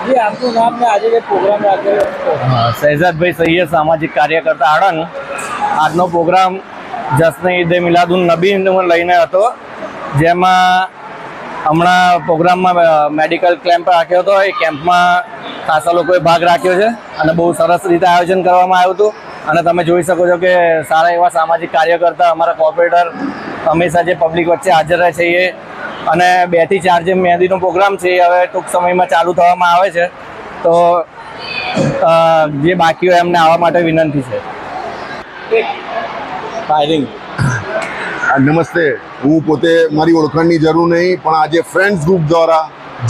ये आपको नाम में आज के प्रोग्राम શહેજાદ ભાઈ સૈયદ સામાજિક કાર્યકર્તા આણંદ આજનો પ્રોગ્રામ જશ્ન ઈદે મિલાદુન નબી લઈને હતો, જેમાં હમણાં પ્રોગ્રામમાં મેડિકલ કેમ્પ રાખ્યો હતો. એ કેમ્પમાં ખાસા લોકોએ ભાગ રાખ્યો છે અને બહુ સરસ રીતે આયોજન કરવામાં આવ્યું હતું. અને તમે જોઈ શકો છો કે સારા એવા સામાજિક કાર્યકર્તા અમારા કોર્પોરેટર હંમેશા જે પબ્લિક વચ્ચે હાજર રહે છે એ. અને 2 થી 4 જે મહેંદીનો પ્રોગ્રામ છે એ હવે ટૂંક સમયમાં ચાલુ થવામાં આવે છે. તો જે બાકી હોય એમને આવવા માટે વિનંતી છે. फायरिंग નમસ્તે, હું પોતે મારી ઓળખાણની જરૂર નહીં, પણ આજે ફ્રેન્ડ્સ ગ્રુપ દ્વારા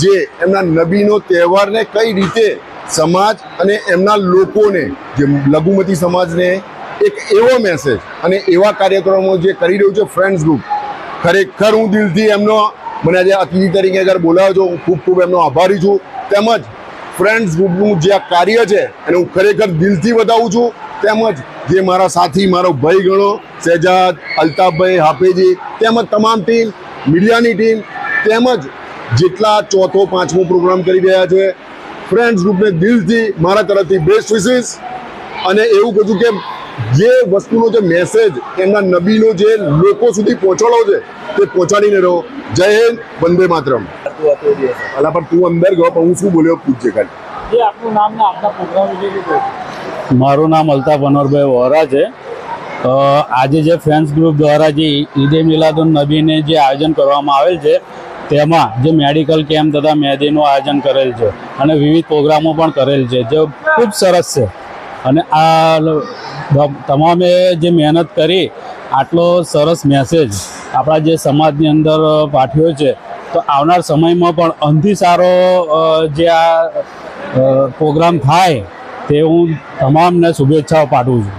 જે એમના નબીનો તહેવારને કઈ રીતે સમાજ અને એમના લોકોને, જે લઘુમતી સમાજને એક એવો મેસેજ અને એવા કાર્યક્રમો જે કરી રહ્યું છે ફ્રેન્ડ્સ ગ્રુપ, ખરેખર હું દિલથી એમનો, મને આજે અતિથિ તરીકે અગર બોલાવ્યો છો, હું ખૂબ ખૂબ એમનો આભારી છું. તેમજ ફ્રેન્ડ્સ ગ્રુપનું જે આ કાર્ય છે એને હું ખરેખર દિલથી વધાવું છું. તેમજ જે મારા સાથી, મારો ભાઈ ગણો શહેજાદ, અલ્તાફભાઈ, હાફેજી, તેમજ તમામ ટીમ, મીડિયાની ટીમ, તેમજ જેટલા 4થો 5મો પ્રોગ્રામ કરી રહ્યા છે, ફ્રેન્ડ્સ ગ્રુપને દિલથી મારા તરફથી બેસ્ટ વિશિસ. અને એવું કહું કે જે વસ્તુનો જે મેસેજ એમના નબીનો જે લોકો સુધી પહોંચાડવો છે તે પહોંચાડીને રહો. જય હિન્દ, વંદે માતરમ. અલા પણ તું અંદર ગયો પણ હું શું બોલ્યો પૂછજે ખાલી. ये आपको नाम में आपका प्रोग्राम विजय મારું નામ અલ્તાફ અનવરભાઈ વોરા છે. આજે જે ફ્રેન્ડ્સ ગ્રુપ દ્વારા જે ઈદે મિલાદુન નબીને જે આયોજન કરવામાં આવેલ છે, તેમાં જે મેડિકલ કેમ્પ તથા મહેંદીનું આયોજન કરેલ છે અને વિવિધ પ્રોગ્રામો પણ કરેલ છે, જે ખૂબ સરસ છે. અને આ તમામે જે મહેનત કરી આટલો સરસ મેસેજ આપણા જે સમાજની અંદર પાઠવ્યો છે, તો આવનાર સમયમાં પણ અંતિ સારો જે આ પ્રોગ્રામ થાય તે હું તમામને શુભેચ્છાઓ પાઠવું છું.